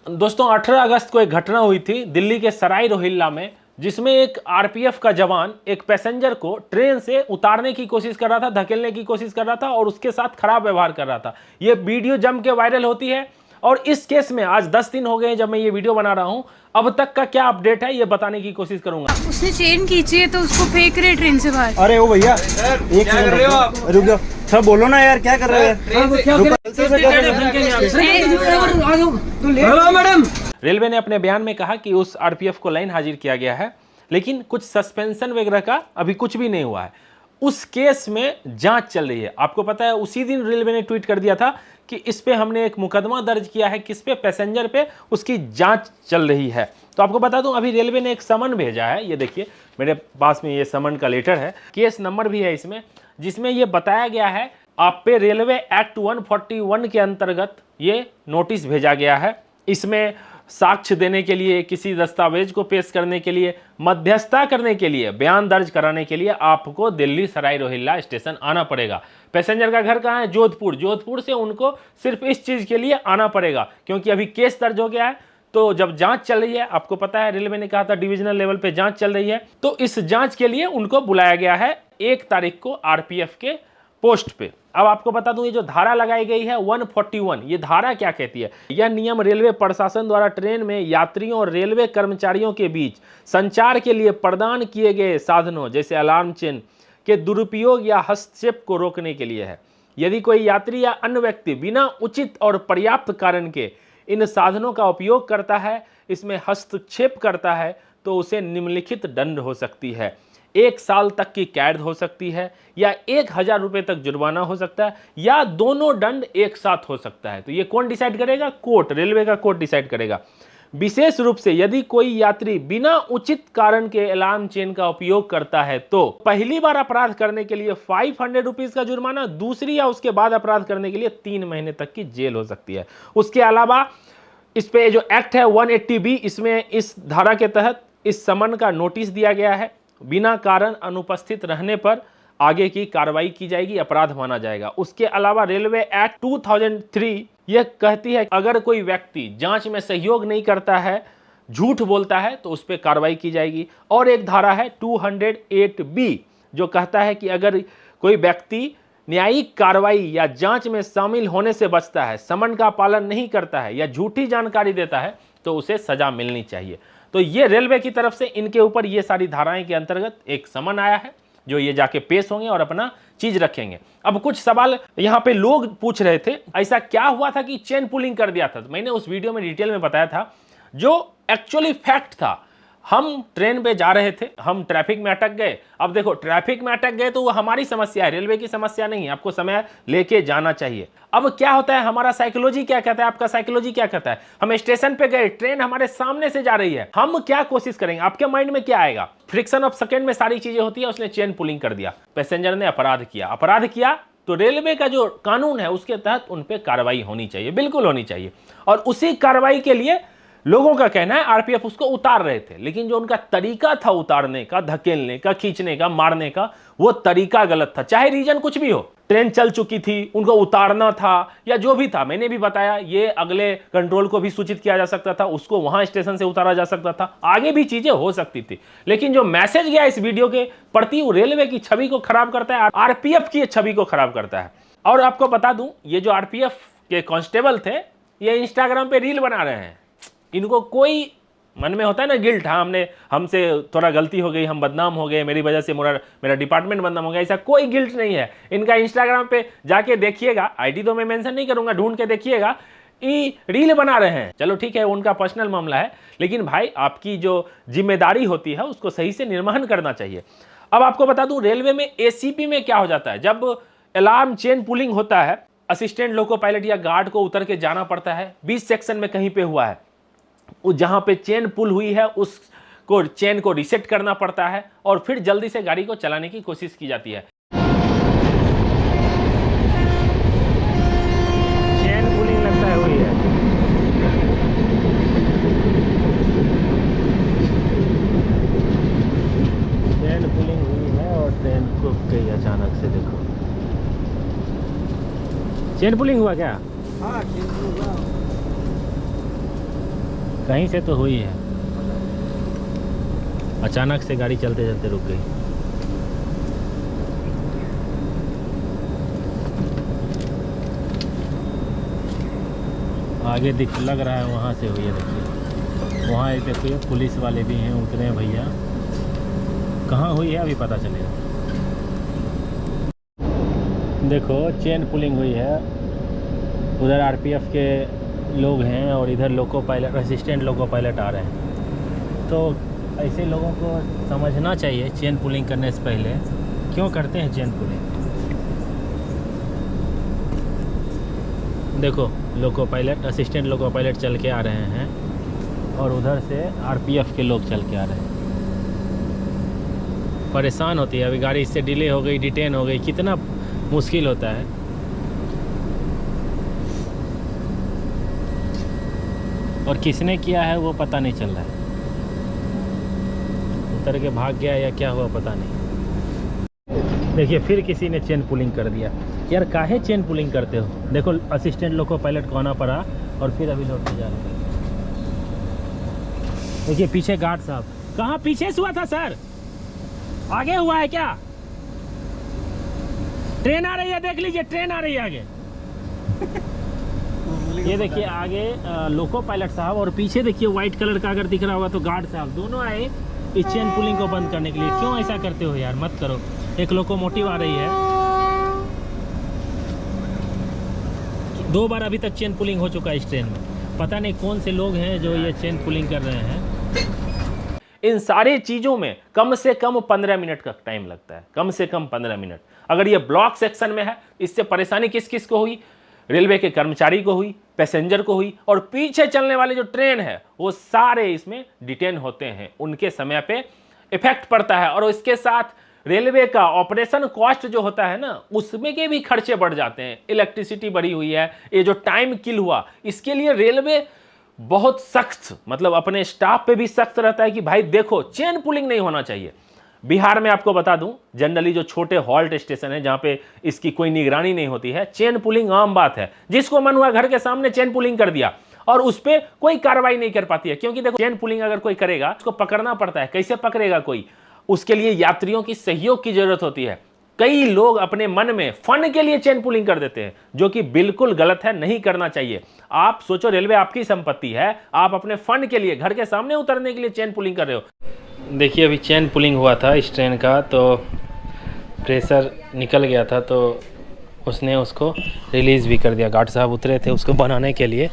दोस्तों 18 अगस्त को एक घटना हुई थी दिल्ली के सराय रोहिल्ला में, जिसमें एक आरपीएफ का जवान एक पैसेंजर को ट्रेन से उतारने की कोशिश कर रहा था, धकेलने की कोशिश कर रहा था और उसके साथ खराब व्यवहार कर रहा था। यह वीडियो जम के वायरल होती है और इस केस में आज 10 दिन हो गए जब मैं ये वीडियो बना रहा हूं। अब तक का क्या अपडेट है ये बताने की कोशिश करूंगा। उसने चेन खींची है तो उसको फेंक रहे ट्रेन से बाहर। अरे ओ भैया एक क्या कर रहे हो आप? रुक जाओ सर, बोलो ना यार, क्या कर रहे हैं? मैडम रेलवे ने अपने बयान में कहा कि उस आरपीएफ को लाइन हाजिर किया गया है, लेकिन कुछ सस्पेंशन वगैरह का अभी कुछ भी नहीं हुआ है। उस केस में जांच चल रही है। आपको पता है उसी दिन रेलवे ने ट्वीट कर दिया था कि इस पे हमने एक मुकदमा दर्ज किया है, किस पे, पैसेंजर पे, उसकी जांच चल रही है। तो आपको बता दूं अभी रेलवे ने एक समन भेजा है, ये देखिए मेरे पास में ये समन का लेटर है, केस नंबर भी है इसमें, जिसमें ये बताया गया है आप पे रेलवे एक्ट 141 के अंतर्गत ये नोटिस भेजा गया है। इसमें साक्ष्य देने के लिए, किसी दस्तावेज को पेश करने के लिए, मध्यस्थता करने के लिए, बयान दर्ज कराने के लिए आपको दिल्ली सराय रोहिल्ला स्टेशन आना पड़ेगा। पैसेंजर का घर कहाँ है? जोधपुर। जोधपुर से उनको सिर्फ इस चीज के लिए आना पड़ेगा क्योंकि अभी केस दर्ज हो गया है। तो जब जांच चल रही है, आपको पता है रेलवे ने कहा था डिविजनल लेवल पे जांच चल रही है, तो इस जांच के लिए उनको बुलाया गया है 1 तारीख को आरपीएफ के पोस्ट पे। अब आपको बता दूं ये जो धारा लगाई गई है 141, ये धारा क्या कहती है? यह नियम रेलवे प्रशासन द्वारा ट्रेन में यात्रियों और रेलवे कर्मचारियों के बीच संचार के लिए प्रदान किए गए साधनों जैसे अलार्म चेन के दुरुपयोग या हस्तक्षेप को रोकने के लिए है। यदि कोई यात्री या अन्य व्यक्ति बिना उचित और पर्याप्त कारण के इन साधनों का उपयोग करता है, इसमें हस्तक्षेप करता है, तो उसे निम्नलिखित दंड हो सकती है। 1 साल तक की कैद हो सकती है या 1000 रुपये तक जुर्माना हो सकता है या दोनों दंड एक साथ हो सकता है। तो ये कौन डिसाइड करेगा? कोर्ट, रेलवे का कोर्ट डिसाइड करेगा। विशेष रूप से यदि कोई यात्री बिना उचित कारण के अलार्म चेन का उपयोग करता है तो पहली बार अपराध करने के लिए 500 रुपीज का जुर्माना, दूसरी या उसके बाद अपराध करने के लिए 3 महीने तक की जेल हो सकती है। उसके अलावा इस पे जो एक्ट है 180B, इसमें इस धारा के तहत इस समन का नोटिस दिया गया है। बिना कारण अनुपस्थित रहने पर आगे की कार्रवाई की जाएगी, अपराध माना जाएगा। उसके अलावा रेलवे एक्ट 2003 यह कहती है अगर कोई व्यक्ति जांच में सहयोग नहीं करता है, झूठ बोलता है, तो उस पर कार्रवाई की जाएगी। और एक धारा है 208B जो कहता है कि अगर कोई व्यक्ति न्यायिक कार्रवाई या जांच में शामिल होने से बचता है, समन का पालन नहीं करता है या झूठी जानकारी देता है, तो उसे सजा मिलनी चाहिए। तो ये रेलवे की तरफ से इनके ऊपर ये सारी धाराएं के अंतर्गत एक समन आया है जो ये जाके पेश होंगे और अपना चीज रखेंगे। अब कुछ सवाल यहाँ पे लोग पूछ रहे थे, ऐसा क्या हुआ था कि चेन पुलिंग कर दिया था? तो मैंने उस वीडियो में डिटेल में बताया था जो एक्चुअली फैक्ट था। हम ट्रेन पे जा रहे थे, हम ट्रैफिक में अटक गए। अब देखो ट्रैफिक में अटक गए तो वो हमारी समस्या है, रेलवे की समस्या नहीं है। आपको समय लेके जाना चाहिए। अब क्या होता है, हमारा साइकोलॉजी क्या कहता है, आपका साइकोलॉजी क्या कहता है? हम स्टेशन पे गए, ट्रेन हमारे सामने से जा रही है, हम क्या कोशिश करेंगे? आपके माइंड में क्या आएगा? फ्रिक्शन ऑफ सेकेंड में सारी चीजें होती है। उसने चेन पुलिंग कर दिया, पैसेंजर ने अपराध किया। अपराध किया तो रेलवे का जो कानून है उसके तहत उन पर कार्रवाई होनी चाहिए, बिल्कुल होनी चाहिए। और उसी कार्रवाई के लिए लोगों का कहना है आरपीएफ उसको उतार रहे थे, लेकिन जो उनका तरीका था उतारने का, धकेलने का, खींचने का, मारने का, वो तरीका गलत था। चाहे रीजन कुछ भी हो, ट्रेन चल चुकी थी, उनको उतारना था या जो भी था, मैंने भी बताया ये अगले कंट्रोल को भी सूचित किया जा सकता था, उसको वहां स्टेशन से उतारा जा सकता था, आगे भी चीजें हो सकती थी। लेकिन जो मैसेज गया इस वीडियो के प्रति वो रेलवे की छवि को खराब करता है, आरपीएफ की छवि को खराब करता है। और आपको बता दूं ये जो आरपीएफ के कांस्टेबल थे ये इंस्टाग्राम पे रील बना रहे हैं। इनको कोई मन में होता है ना गिल्ट, हाँ हमसे थोड़ा गलती हो गई, हम बदनाम हो गए, मेरी वजह से मेरा डिपार्टमेंट बदनाम हो गया, ऐसा कोई गिल्ट नहीं है इनका। इंस्टाग्राम पे जाके देखिएगा, आईडी तो मैं मेंशन नहीं करूंगा, ढूंढ के देखिएगा, ये रील बना रहे हैं। चलो ठीक है, उनका पर्सनल मामला है, लेकिन भाई आपकी जो जिम्मेदारी होती है उसको सही से निर्वहन करना चाहिए। अब आपको बता दूं रेलवे में एसीपी में क्या हो जाता है, जब अलार्म चेन पुलिंग होता है, असिस्टेंट लोको पायलट या गार्ड को उतर के जाना पड़ता है। 20 सेक्शन में कहीं पे हुआ है, जहां पे चेन पुल हुई है उसको चेन को रिसेट करना पड़ता है और फिर जल्दी से गाड़ी को चलाने की कोशिश की जाती है। चेन पुलिंग लगता है हुई है। चेन पुलिंग हुई है और ट्रेन रुक गई अचानक से। देखो चेन पुलिंग हुआ क्या? हाँ चेन पुलिंग हुआ। हाँ, चेन पुलिंग हुआ। चेन पुलिंग हुआ। चेन पुलिंग हुई है और ट्रेन रुक गई अचानक से। देखो चेन पुलिंग हुआ क्या? हाँ चेन पुलिंग हुआ। चेन पुलिंग हुआ क्या? हाँ चेन पुलिंग हुआ। चेन पुलिंग हुआ क्या? हाँ चेन पुलिंग हुआ। चेन पुलिंग हुआ। कहीं से तो हुई है, अचानक से गाड़ी चलते चलते रुक गई। आगे दिख लग रहा है वहाँ से हुई है, देखिए वहाँ एक देखिए पुलिस वाले भी हैं, उतरे हैं भैया। कहाँ हुई है अभी पता चलेगा। देखो चेन पुलिंग हुई है, उधर आरपीएफ के लोग हैं और इधर loco pilot, assistant loco pilot आ रहे हैं। तो ऐसे लोगों को समझना चाहिए चेन पुलिंग करने से पहले क्यों करते हैं चेन पुलिंग। देखो लोको पायलट, असिस्टेंट लोको पायलट चल के आ रहे हैं और उधर से आरपीएफ के लोग चल के आ रहे हैं। परेशान होती है, अभी गाड़ी इससे डिले हो गई, डिटेन हो गई, कितना मुश्किल होता है। और किसने किया है वो पता नहीं चल रहा है, उतर के भाग गया या क्या हुआ पता नहीं। देखिए फिर किसी ने चेन पुलिंग कर दिया। यार काहे चेन पुलिंग करते हो। देखो असिस्टेंट लोको पायलट को आना पड़ा और फिर अभी लौट के जा रहे हैं। देखिए पीछे गार्ड साहब, कहाँ पीछे से हुआ था सर, आगे हुआ है क्या। ट्रेन आ रही है, देख लीजिए ट्रेन आ रही है आगे। ये देखिए आगे लोको पायलट साहब और पीछे देखिए व्हाइट कलर का अगर दिख रहा होगा तो गार्ड साहब, दोनों आए इस चेन पुलिंग को बंद करने के लिए। क्यों ऐसा करते हो यार, मत करो। एक लोकोमोटिव आ रही है, 2 बार अभी तक चेन पुलिंग हो चुका है इस ट्रेन में। पता नहीं कौन से लोग हैं जो ये चेन पुलिंग कर रहे हैं। इन सारी चीज़ों में कम से कम 15 मिनट का टाइम लगता है, कम से कम 15 मिनट। अगर ये ब्लॉक सेक्शन में है, इससे परेशानी किस किस को हुई, रेलवे के कर्मचारी को हुई, पैसेंजर को हुई, और पीछे चलने वाले जो ट्रेन है वो सारे इसमें डिटेन होते हैं, उनके समय पे इफेक्ट पड़ता है। और इसके साथ रेलवे का ऑपरेशन कॉस्ट जो होता है ना, उसमें के भी खर्चे बढ़ जाते हैं। इलेक्ट्रिसिटी बढ़ी हुई है, ये जो टाइम किल हुआ, इसके लिए रेलवे बहुत सख्त, मतलब अपने स्टाफ पे भी सख्त रहता है कि भाई देखो चेन पुलिंग नहीं होना चाहिए। बिहार में आपको बता दूं, जनरली जो छोटे हॉल्ट स्टेशन है जहां पे इसकी कोई निगरानी नहीं होती है, चेन पुलिंग आम बात है। जिसको मन हुआ घर के सामने चेन पुलिंग कर दिया और उस पर कोई कार्रवाई नहीं कर पाती है। क्योंकि देखो चेन पुलिंग अगर कोई करेगा उसको पकड़ना पड़ता है, कैसे पकड़ेगा कोई, उसके लिए यात्रियों की सहयोग की जरूरत होती है। कई लोग अपने मन में फन के लिए चेन पुलिंग कर देते हैं, जो कि बिल्कुल गलत है, नहीं करना चाहिए। आप सोचो रेलवे आपकी संपत्ति है, आप अपने फन के लिए घर के सामने उतरने के लिए चेन पुलिंग कर रहे हो। देखिए अभी चेन पुलिंग हुआ था इस ट्रेन का, तो प्रेशर निकल गया था तो उसने उसको रिलीज़ भी कर दिया। गार्ड साहब उतरे थे उसको बनाने के लिए।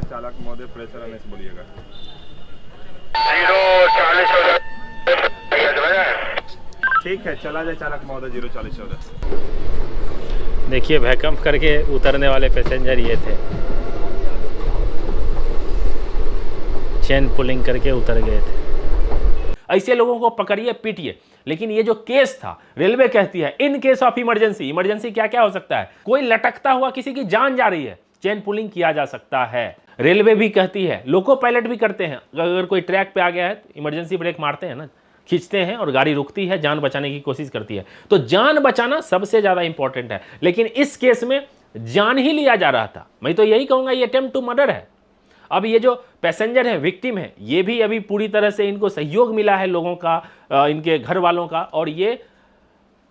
चालक महोदय प्रेशर आने से बोलिएगा। 04014। ठीक है, चला जाए चालक महोदय 04014। देखिए भैकम्प करके उतरने वाले पैसेंजर ये थे, चेन पुलिंग करके उतर गए थे। ऐसे लोगों को पकड़िए पीटिए। लेकिन ये जो केस था, रेलवे कहती है in case of emergency, emergency क्या क्या हो सकता है, कोई लटकता हुआ किसी की जान जा रही है, चेन पुलिंग किया जा सकता है। रेलवे भी कहती है, लोको पायलट भी करते हैं, अगर कोई ट्रैक पे आ गया है तो इमरजेंसी ब्रेक मारते हैं ना, खींचते हैं और गाड़ी रुकती है, जान बचाने की कोशिश करती है। तो जान बचाना सबसे ज़्यादा इंपॉर्टेंट है। लेकिन इस केस में जान ही लिया जा रहा था। मैं तो यही कहूँगा ये अटेम्प्ट टू मर्डर है। अब ये जो पैसेंजर है, विक्टिम है, ये भी अभी पूरी तरह से इनको सहयोग मिला है लोगों का, इनके घर वालों का, और ये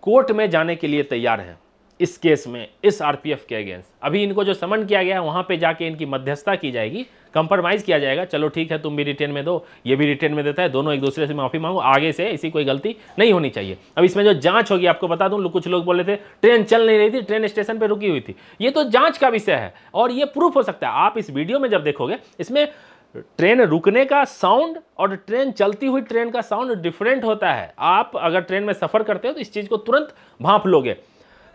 कोर्ट में जाने के लिए तैयार है इस केस में, इस आरपीएफ के अगेंस्ट। अभी इनको जो समन किया गया है वहाँ पे जाके इनकी मध्यस्थता की जाएगी, कंप्रोमाइज़ किया जाएगा। चलो ठीक है, तुम भी रिटेन में दो, ये भी रिटेन में देता है, दोनों एक दूसरे से माफ़ी मांगो, आगे से ऐसी कोई गलती नहीं होनी चाहिए। अब इसमें जो जांच होगी, आपको बता दूं, कुछ लोग बोल रहे थे ट्रेन चल नहीं रही थी, ट्रेन स्टेशन पर रुकी हुई थी, ये तो जाँच का विषय है और ये प्रूफ हो सकता है। आप इस वीडियो में जब देखोगे, इसमें ट्रेन रुकने का साउंड और ट्रेन चलती हुई ट्रेन का साउंड डिफरेंट होता है। आप अगर ट्रेन में सफ़र करते हो तो इस चीज़ को तुरंत भांप लोगे।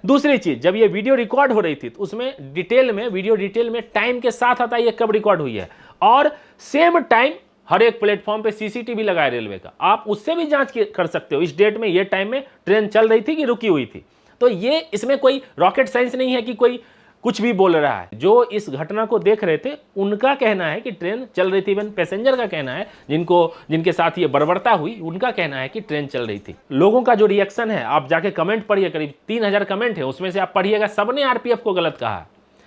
दूसरी चीज, जब ये वीडियो रिकॉर्ड हो रही थी तो उसमें डिटेल में, वीडियो डिटेल में टाइम के साथ आता है ये कब रिकॉर्ड हुई है, और सेम टाइम हर एक प्लेटफॉर्म पे सीसीटीवी लगा है रेलवे का, आप उससे भी जांच कर सकते हो इस डेट में, ये टाइम में ट्रेन चल रही थी कि रुकी हुई थी। तो ये इसमें कोई रॉकेट साइंस नहीं है कि कोई कुछ भी बोल रहा है। जो इस घटना को देख रहे थे उनका कहना है कि ट्रेन चल रही थी, इवन पैसेंजर का कहना है, जिनके साथ ये बर्बरता हुई उनका कहना है कि ट्रेन चल रही थी। लोगों का जो रिएक्शन है, आप जाके कमेंट पढ़िए, करीब 3000 कमेंट है, उसमें से आप पढ़िएगा, सबने आरपीएफ को गलत कहा।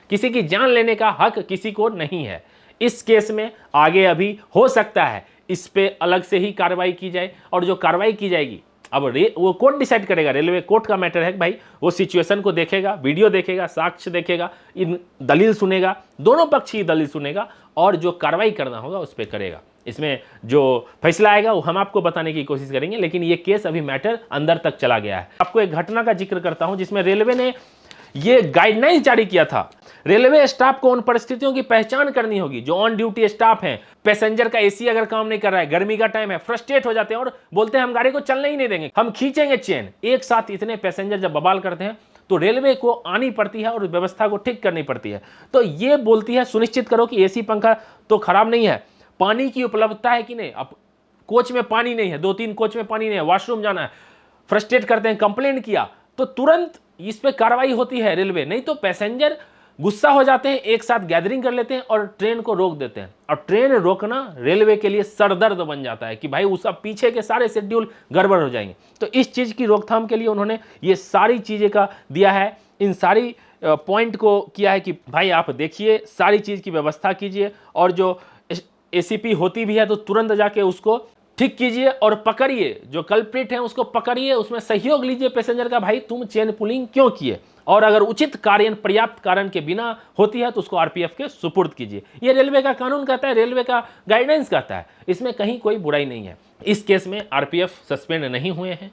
किसी की जान लेने का हक किसी को नहीं है। इस केस में आगे अभी हो सकता है इस पे अलग से ही कार्रवाई की जाए, और जो कार्रवाई की जाएगी अब वो कोर्ट डिसाइड करेगा, रेलवे कोर्ट का मैटर है कि भाई वो सिचुएशन को देखेगा, वीडियो देखेगा, साक्ष्य देखेगा, इन दलील सुनेगा, दोनों पक्ष की दलील सुनेगा और जो कार्रवाई करना होगा उस पर करेगा। इसमें जो फैसला आएगा वो हम आपको बताने की कोशिश करेंगे, लेकिन ये केस अभी मैटर अंदर तक चला गया है। आपको एक घटना का जिक्र करता हूं जिसमें रेलवे ने ये गाइडलाइंस जारी किया था। रेलवे स्टाफ को उन परिस्थितियों की पहचान करनी होगी जो ऑन ड्यूटी स्टाफ हैं। पैसेंजर का एसी अगर काम नहीं कर रहा है, गर्मी का टाइम है, फ्रस्ट्रेट हो जाते हैं और बोलते हैं हम गाड़ी को चलने ही नहीं देंगे, हम खींचेंगे चेन। एक साथ इतने पैसेंजर जब बवाल करते हैं तो रेलवे को आनी पड़ती है और व्यवस्था को ठीक करनी पड़ती है। तो ये बोलती है सुनिश्चित करो कि एसी पंखा तो खराब नहीं है, पानी की उपलब्धता है कि नहीं। अब कोच में पानी नहीं है, 2-3 कोच में पानी नहीं है, वॉशरूम जाना है, फ्रस्ट्रेट करते हैं, कंप्लेन किया तो तुरंत इस पे कार्रवाई होती है रेलवे। नहीं तो पैसेंजर गुस्सा हो जाते हैं, एक साथ गैदरिंग कर लेते हैं और ट्रेन को रोक देते हैं। और ट्रेन रोकना रेलवे के लिए सरदर्द बन जाता है कि भाई उसका पीछे के सारे शेड्यूल गड़बड़ हो जाएंगे। तो इस चीज़ की रोकथाम के लिए उन्होंने ये सारी चीज़ें का दिया है, इन सारी पॉइंट को किया है कि भाई आप देखिए, सारी चीज़ की व्यवस्था कीजिए और जो एसीपी होती भी है तो तुरंत जाके उसको ठीक कीजिए और पकड़िए, जो कल्प्रिट है उसको पकड़िए, उसमें सहयोग लीजिए पैसेंजर का, भाई तुम चेन पुलिंग क्यों किए, और अगर उचित कारण, पर्याप्त कारण के बिना होती है तो उसको आरपीएफ के सुपुर्द कीजिए। ये रेलवे का कानून कहता है, रेलवे का गाइडेंस कहता है, इसमें कहीं कोई बुराई नहीं है। इस केस में आरपीएफ सस्पेंड नहीं हुए हैं,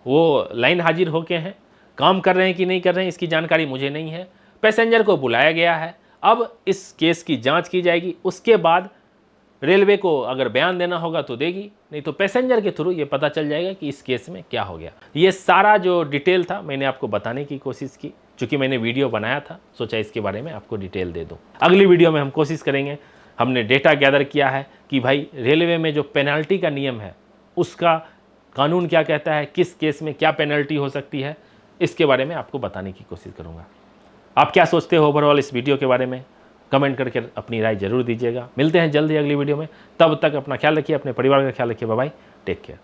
वो लाइन हाजिर होके हैं, काम कर रहे हैं कि नहीं कर रहे हैं इसकी जानकारी मुझे नहीं है। पैसेंजर को बुलाया गया है, अब इस केस की जाँच की जाएगी, उसके बाद रेलवे को अगर बयान देना होगा तो देगी, नहीं तो पैसेंजर के थ्रू ये पता चल जाएगा कि इस केस में क्या हो गया। ये सारा जो डिटेल था मैंने आपको बताने की कोशिश की, चूँकि मैंने वीडियो बनाया था, सोचा इसके बारे में आपको डिटेल दे दूँ। अगली वीडियो में हम कोशिश करेंगे, हमने डेटा गैदर किया है कि भाई रेलवे में जो पेनल्टी का नियम है उसका कानून क्या कहता है, किस केस में क्या पेनल्टी हो सकती है, इसके बारे में आपको बताने की कोशिश करूँगा। आप क्या सोचते हो ओवरऑल इस वीडियो के बारे में, कमेंट करके अपनी राय जरूर दीजिएगा। मिलते हैं जल्दी अगली वीडियो में, तब तक अपना ख्याल रखिए, अपने परिवार का ख्याल रखिए। Bye bye, take care.